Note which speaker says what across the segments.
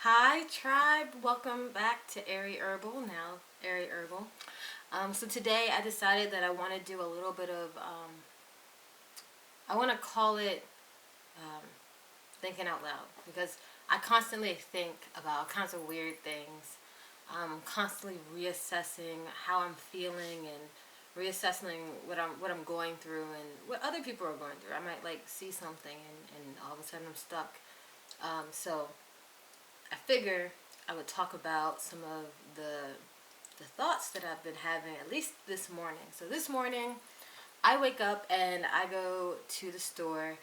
Speaker 1: Hi, tribe. Welcome back to Airy Herbal, now Airy Herbal. So today I decided that I want to do a little bit of, I want to call it um, thinking out loud because I constantly think about all kinds of weird things. I'm constantly reassessing how I'm feeling and reassessing what I'm going through and what other people are going through. I might like see something and all of a sudden I'm stuck. So I figure I would talk about some of the thoughts that I've been having at least this morning. So this morning, I wake up and I go to the store.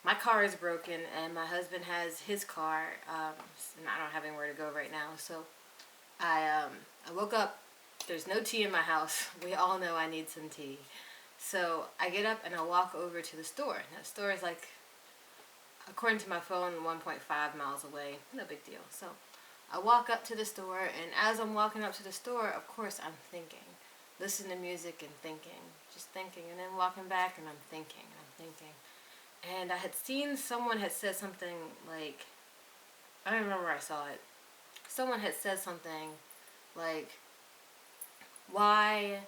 Speaker 1: My car is broken, and my husband has his car, and I don't have anywhere to go right now. So I woke up. There's no tea in my house. We all know I need some tea. So I get up and I walk over to the store. Now the store is like, according to my phone, 1.5 miles away. No big deal. So I walk up to the store, and as I'm walking up to the store, of course, I'm thinking. Listening to music and thinking. Just thinking. And then walking back, and I'm thinking. And I'm thinking. And I had seen someone had said something like, I don't remember where I saw it. Someone had said something like, why,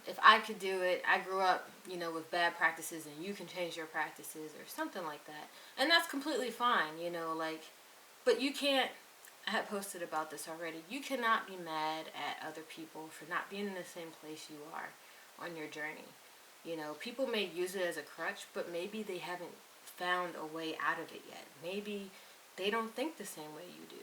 Speaker 1: if I could do it, I grew up, with bad practices and you can change your practices or something like that. And that's completely fine, like, but you can't, I had posted about this already. You cannot be mad at other people for not being in the same place you are on your journey. People may use it as a crutch, but maybe they haven't found a way out of it yet. Maybe they don't think the same way you do.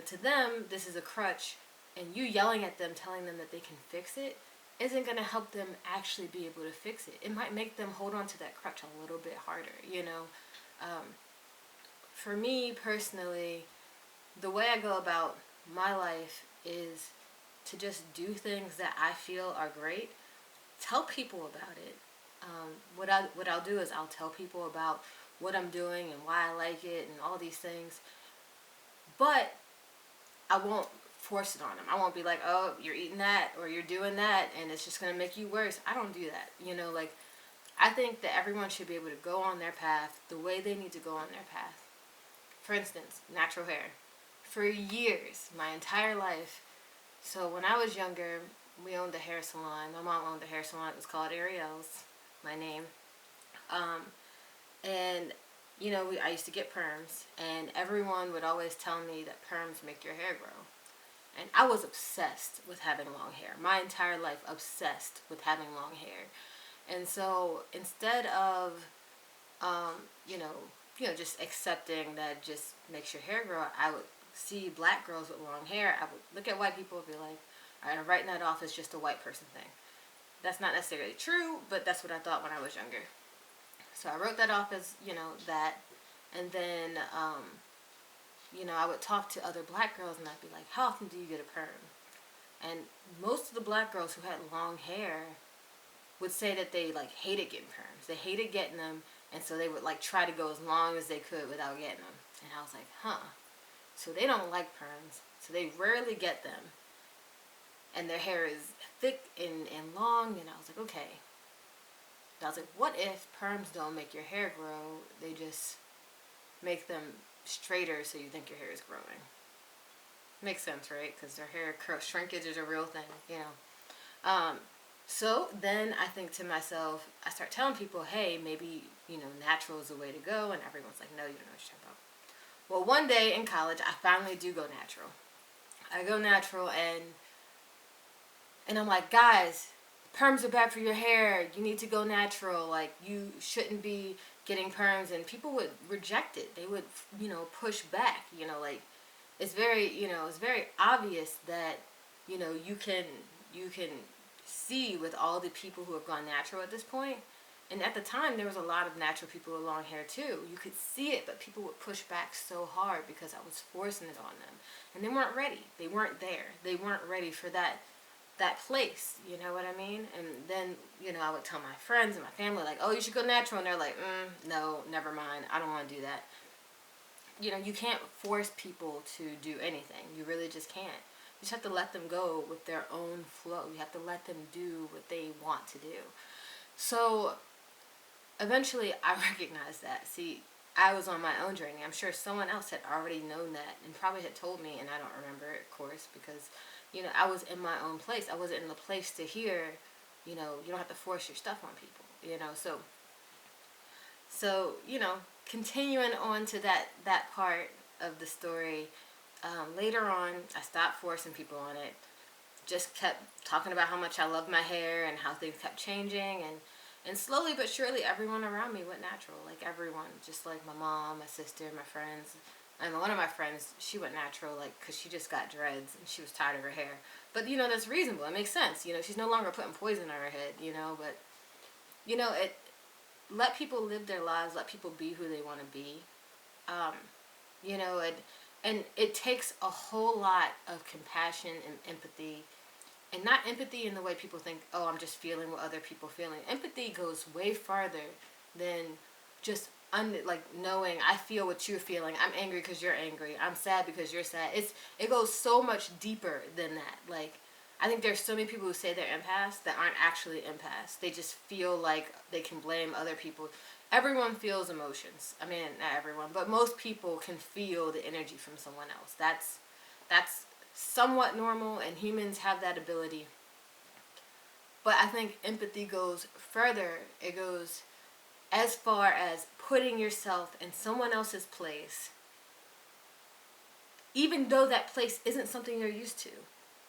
Speaker 1: To them, this is a crutch, and you yelling at them, telling them that they can fix it, isn't going to help them actually be able to fix it. It might make them hold on to that crutch a little bit harder. Um, for me personally, the way I go about my life is to just do things that I feel are great. Tell people about it. What I'll do is I'll tell people about what I'm doing and why I like it and all these things. But I won't force it on them. I won't be like, oh, you're eating that or you're doing that and it's just gonna make you worse. I don't do that. Like, I think that everyone should be able to go on their path the way they need to go on their path. For instance, natural hair. For years, my entire life. So when I was younger, we owned a hair salon. My mom owned a hair salon. It was called Ariel's, my name. Um, and I used to get perms, and everyone would always tell me that perms make your hair grow. And I was obsessed with having long hair. My entire life, obsessed with having long hair. And so instead of, um, you know, just accepting that just makes your hair grow, I would see black girls with long hair. I would look at white people and be like, all right, I'm writing that off as just a white person thing. That's not necessarily true, but that's what I thought when I was younger. So I wrote that off as, that. And then, I would talk to other black girls and I'd be like, how often do you get a perm? And most of the black girls who had long hair would say that they like hated getting perms. They hated getting them, and so they would like try to go as long as they could without getting them. And I was like, huh. So they don't like perms, so they rarely get them. And their hair is thick and long, and I was like, okay. And I was like, what if perms don't make your hair grow? They just make them straighter so you think your hair is growing. Makes sense, right? Because their hair shrinkage is a real thing. So then I think to myself, I start telling people, hey, maybe, natural is the way to go. And everyone's like, no, you don't know what you're talking about. Well, one day in college, I finally do go natural. I go natural, and I'm like, guys, perms are bad for your hair. You need to go natural. Like, you shouldn't be getting perms. And people would reject it. They would, push back. Like, it's very obvious that, you can see with all the people who have gone natural at this point. And at the time, there was a lot of natural people with long hair too. You could see it, but people would push back so hard because I was forcing it on them, and they weren't ready. They weren't there. They weren't ready for that place. You know what I mean? And then I would tell my friends and my family like, "Oh, you should go natural," and they're like, "No, never mind. I don't want to do that." You can't force people to do anything. You really just can't. You just have to let them go with their own flow. You have to let them do what they want to do. So eventually I recognized that. See, I was on my own journey. I'm sure someone else had already known that and probably had told me, and I don't remember it, of course, because, I was in my own place. I wasn't in the place to hear, you don't have to force your stuff on people, So, continuing on to that part of the story, later on, I stopped forcing people on it. Just kept talking about how much I loved my hair and how things kept changing, and slowly but surely everyone around me went natural. Like everyone, just like my mom, my sister, my friends. And one of my friends, she went natural, like, because she just got dreads and she was tired of her hair. But, that's reasonable. It makes sense. She's no longer putting poison on her head, but, it, let people live their lives, let people be who they want to be. Um, and it takes a whole lot of compassion and empathy, and not empathy in the way people think, oh, I'm just feeling what other people are feeling. Empathy goes way farther than just like knowing I feel what you're feeling. I'm angry because you're angry. I'm sad because you're sad. It goes so much deeper than that. Like, I think there's so many people who say they're empaths that aren't actually empaths. They just feel like they can blame other people. Everyone feels emotions. I mean, not everyone, but most people can feel the energy from someone else. That's somewhat normal, and humans have that ability. But I think empathy goes further. It goes as far as putting yourself in someone else's place, even though that place isn't something you're used to,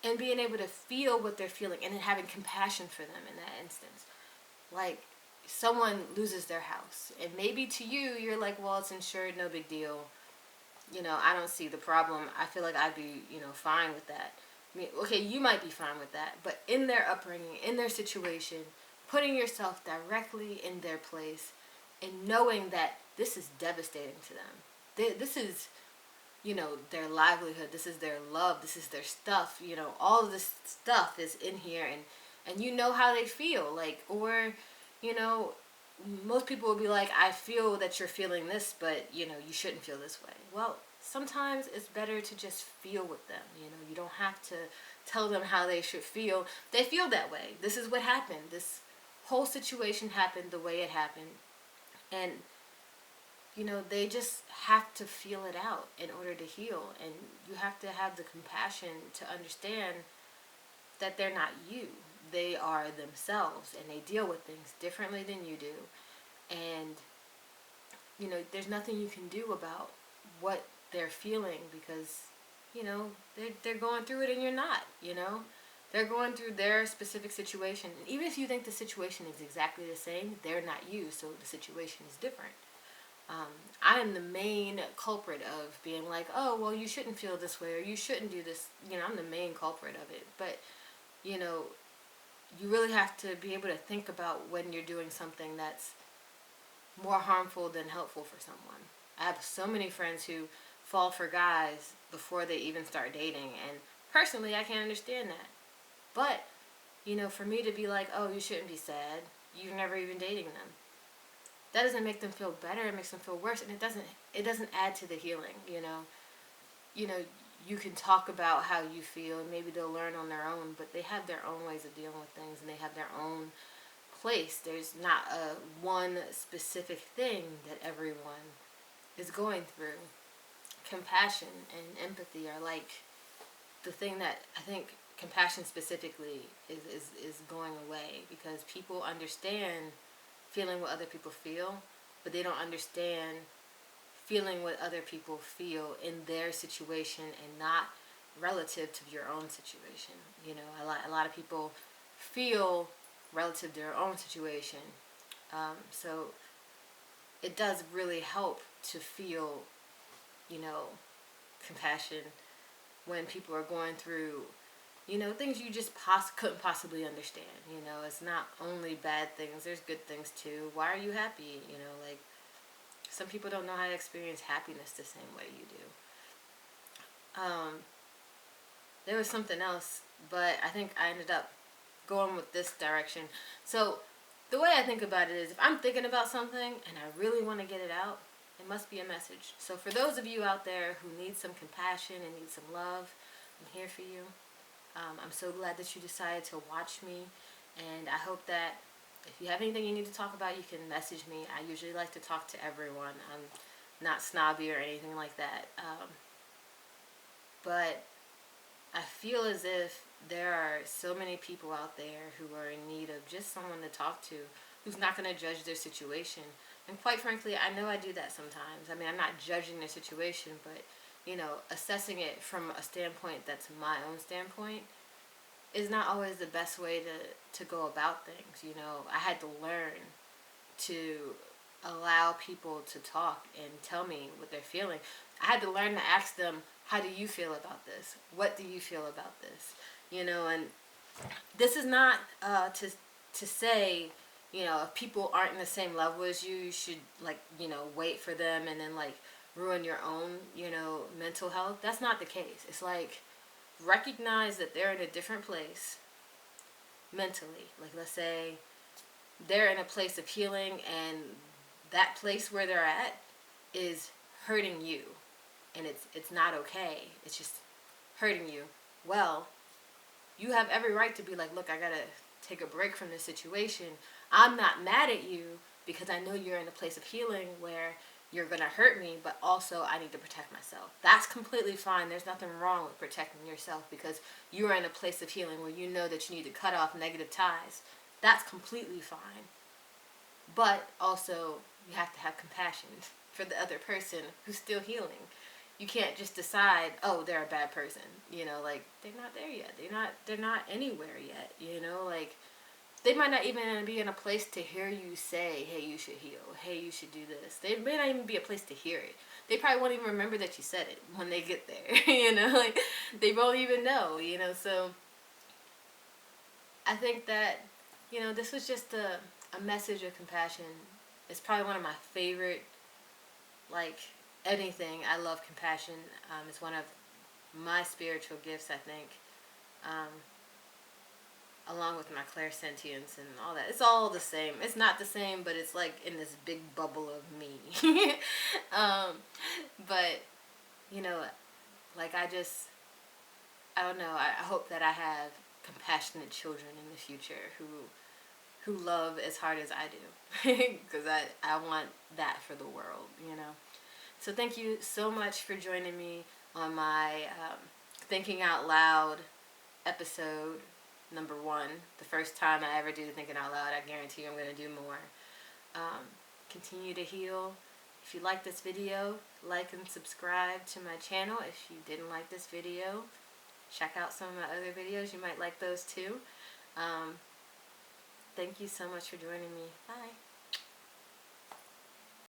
Speaker 1: and being able to feel what they're feeling and then having compassion for them in that instance. Like, someone loses their house, and maybe to you, you're like, well, it's insured, no big deal. I don't see the problem. I feel like I'd be, fine with that. I mean, okay, you might be fine with that, but in their upbringing, in their situation, putting yourself directly in their place and knowing that this is devastating to them. This is, their livelihood. This is their love. This is their stuff. All of this stuff is in here, and you know how they feel. Like, or, you know, most people will be like, I feel that you're feeling this, but, you shouldn't feel this way. Well, sometimes it's better to just feel with them. You don't have to tell them how they should feel. They feel that way. This is what happened. This whole situation happened the way it happened. And, they just have to feel it out in order to heal. And you have to have the compassion to understand that they're not you. They are themselves, and they deal with things differently than you do. And, there's nothing you can do about what they're feeling because, they're going through it and you're not, They're going through their specific situation. And even if you think the situation is exactly the same, they're not you, so the situation is different. I am the main culprit of being like, oh, well, you shouldn't feel this way, or you shouldn't do this. I'm the main culprit of it. But, you really have to be able to think about when you're doing something that's more harmful than helpful for someone. I have so many friends who fall for guys before they even start dating, and personally, I can't understand that. But, for me to be like, oh, you shouldn't be sad, you're never even dating them. That doesn't make them feel better. It makes them feel worse, and it doesn't add to the healing. You can talk about how you feel, and maybe they'll learn on their own. But they have their own ways of dealing with things, and they have their own place. There's not a one specific thing that everyone is going through. Compassion and empathy are like the thing that I think compassion specifically is going away, because people understand feeling what other people feel, but they don't understand feeling what other people feel in their situation and not relative to your own situation. A lot of people feel relative to their own situation. So it does really help to feel, compassion when people are going through things you just couldn't possibly understand. It's not only bad things, there's good things too. Why are you happy? Like, some people don't know how to experience happiness the same way you do. There was something else, but I think I ended up going with this direction. So, the way I think about it is, if I'm thinking about something and I really want to get it out, it must be a message. So for those of you out there who need some compassion and need some love, I'm here for you. I'm so glad that you decided to watch me, and I hope that if you have anything you need to talk about, you can message me. I usually like to talk to everyone. not snobby or anything like that. But I feel as if there are so many people out there who are in need of just someone to talk to who's not going to judge their situation. And quite frankly, I know I do that sometimes. I mean, I'm not judging their situation, but, assessing it from a standpoint that's my own standpoint is not always the best way to go about things. I had to learn to allow people to talk and tell me what they're feeling. I had to learn to ask them, how do you feel about this? What do you feel about this? And this is not to say, if people aren't in the same level as you, you should, wait for them and then, ruin your own, mental health. That's not the case. It's recognize that they're in a different place mentally. Let's say they're in a place of healing, and that place where they're at is hurting you, and it's not okay. It's just hurting you. Well, you have every right to be like, look, I gotta take a break from this situation. I'm not mad at you because I know you're in a place of healing where you're gonna hurt me, but also I need to protect myself. That's completely fine. There's nothing wrong with protecting yourself because you are in a place of healing where you know that you need to cut off negative ties. That's completely fine. But also, you have to have compassion for the other person who's still healing. You can't just decide, oh, they're a bad person. They're not there yet. They're not anywhere yet. They might not even be in a place to hear you say, hey, you should heal. Hey, you should do this. They may not even be a place to hear it. They probably won't even remember that you said it when they get there. They won't even know, So I think that, this was just a message of compassion. It's probably one of my favorite, anything. I love compassion. It's one of my spiritual gifts, I think. Along with my clairsentience and all that. It's all the same. It's not the same, but it's in this big bubble of me. But, I don't know. I hope that I have compassionate children in the future who love as hard as I do. Because I want that for the world, So thank you so much for joining me on my Thinking Out Loud episode number 1. The first time I ever do Thinking Out Loud. I guarantee you I'm going to do more. Continue to heal. If you like this video, like and subscribe to my channel. If you didn't like this video, check out some of my other videos. You might like those too. Thank you so much for joining me. Bye.